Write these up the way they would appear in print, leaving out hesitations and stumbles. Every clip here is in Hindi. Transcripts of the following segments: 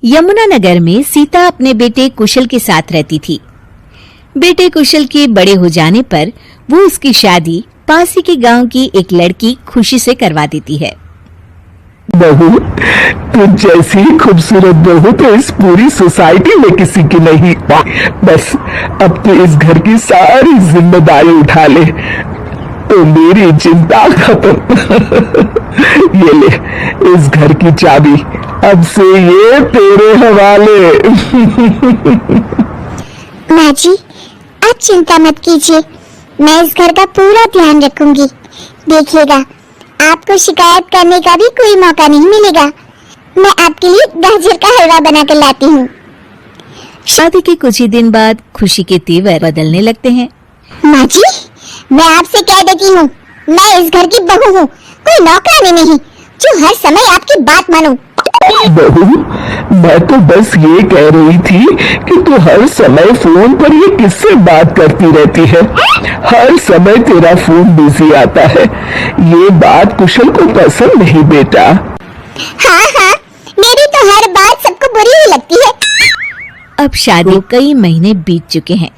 यमुनानगर में सीता अपने बेटे कुशल के साथ रहती थी। बेटे कुशल के बड़े हो जाने पर वो उसकी शादी पास ही के गांव की एक लड़की खुशी से करवा देती है। बहू, तुझ जैसी खूबसूरत बहू तो इस पूरी सोसाइटी में किसी की नहीं। बस अब तो इस घर की सारी जिम्मेदारी उठा ले तो मेरी चिंता खत्म। ये ले इस घर की चाबी, अब से ये तेरे हवाले। माँ जी, आप चिंता मत कीजिए, मैं इस घर का पूरा ध्यान रखूंगी। देखिएगा, आपको शिकायत करने का भी कोई मौका नहीं मिलेगा। मैं आपके लिए गाजर का हलवा बना कर लाती हूँ। शादी के कुछ ही दिन बाद खुशी के तेवर बदलने लगते हैं। माँ जी, मैं आपसे कह देती हूँ, मैं इस घर की बहू हूँ, कोई नौकरानी नहीं जो हर समय आपकी बात मानूं। बहू, मैं तो बस ये कह रही थी कि तू हर समय फोन पर ये किससे बात करती रहती है। हर समय तेरा फोन बिजी आता है। ये बात कुशल को पसंद नहीं बेटा। हाँ हाँ, मेरी तो हर बात सबको बुरी ही लगती है। अब शादी कई महीने बीत चुके हैं,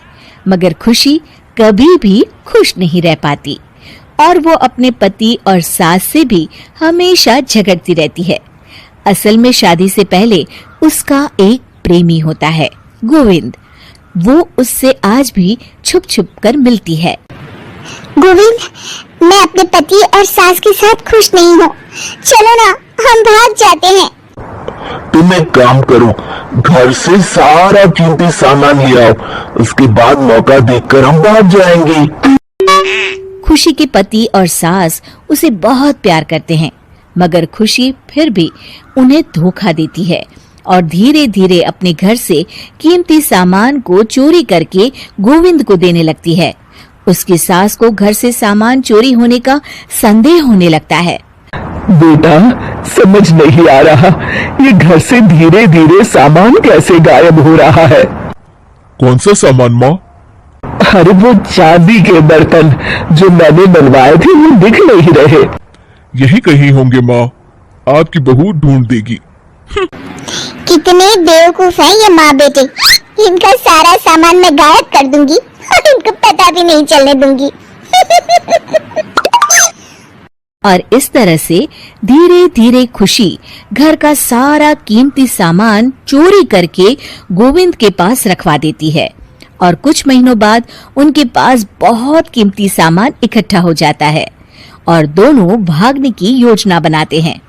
मगर खुशी कभी भी खुश नहीं रह पाती और वो अपने पति और सास से भी हमेशा झगड़ती रहती है। असल में शादी से पहले उसका एक प्रेमी होता है, गोविंद। वो उससे आज भी छुप छुप कर मिलती है। गोविंद, मैं अपने पति और सास के साथ खुश नहीं हूँ। चलो ना, हम भाग जाते हैं। तुम एक काम करो, घर से सारा कीमती सामान ले आओ, उसके बाद मौका देखकर हम भाग जाएंगे। खुशी के पति और सास उसे बहुत प्यार करते हैं, मगर खुशी फिर भी उन्हें धोखा देती है और धीरे धीरे अपने घर से कीमती सामान को चोरी करके गोविंद को देने लगती है। उसकी सास को घर से सामान चोरी होने का संदेह होने लगता है। बेटा, समझ नहीं आ रहा, ये घर से धीरे धीरे सामान कैसे गायब हो रहा है। कौन सा सामान माँ? अरे वो चांदी के बर्तन जो मैंने बनवाए थे वो दिख नहीं रहे। यही कहीं होंगे माँ, आपकी बहू ढूंढ देगी। कितने बेवकूफ हैं ये माँ बेटे। इनका सारा सामान मैं गायब कर दूंगी और इनको पता भी नहीं चलने दूंगी। और इस तरह से धीरे धीरे खुशी घर का सारा कीमती सामान चोरी करके गोविंद के पास रखवा देती है और कुछ महीनों बाद उनके पास बहुत कीमती सामान इकट्ठा हो जाता है और दोनों भागने की योजना बनाते हैं।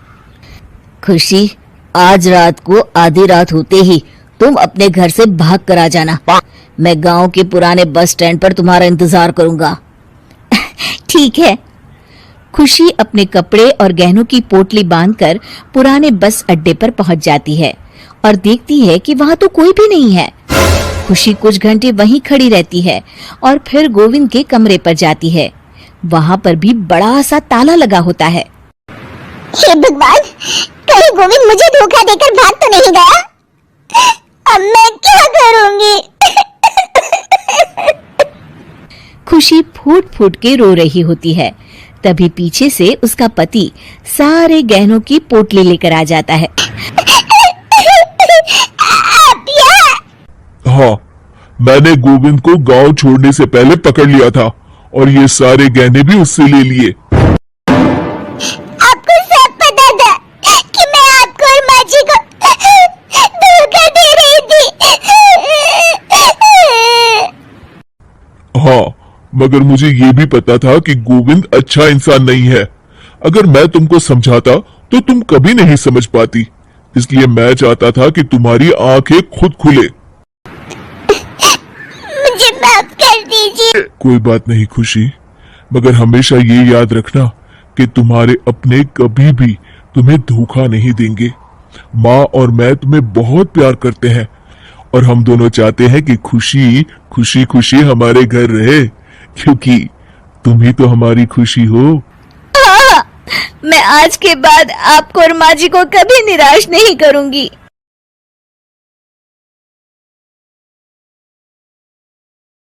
खुशी, आज रात को आधी रात होते ही तुम अपने घर से भाग कर आ जाना। मैं गांव के पुराने बस स्टैंड पर तुम्हारा इंतजार करूंगा। ठीक है। खुशी अपने कपड़े और गहनों की पोटली बांधकर पुराने बस अड्डे पर पहुंच जाती है और देखती है कि वहां तो कोई भी नहीं है। खुशी कुछ घंटे वहीं खड़ी रहती है और फिर गोविंद के कमरे पर जाती है। वहां पर भी बड़ा सा ताला लगा होता है। हे भगवान, कहीं गोविंद मुझे धोखा देकर भाग तो नहीं गया। अब मैं क्या करूंगी? खुशी फूट फूट के रो रही होती है। तभी पीछे से उसका पति सारे गहनों की पोटली लेकर आ जाता है। हाँ, मैंने गोविंद को गांव छोड़ने से पहले पकड़ लिया था और ये सारे गहने भी उससे ले लिए। आपको सब पता था कि मैं आपको और माँ जी को धोखा दे रही थी। हाँ, मगर मुझे ये भी पता था कि गोविंद अच्छा इंसान नहीं है। अगर मैं तुमको समझाता तो तुम कभी नहीं समझ पाती। इसलिए मैं चाहता था कि तुम्हारी आंखें खुद खुले। मुझे माफ कर दीजिए। कोई बात नहीं खुशी, मगर हमेशा ये याद रखना कि तुम्हारे अपने कभी भी तुम्हें धोखा नहीं देंगे। माँ और मैं तुम्हें बहुत प्यार करते हैं और हम दोनों चाहते हैं कि खुशी खुशी खुशी हमारे घर रहे, क्योंकि तुम ही तो हमारी खुशी हो। मैं आज के बाद आपको और माँ जी को कभी निराश नहीं करूंगी।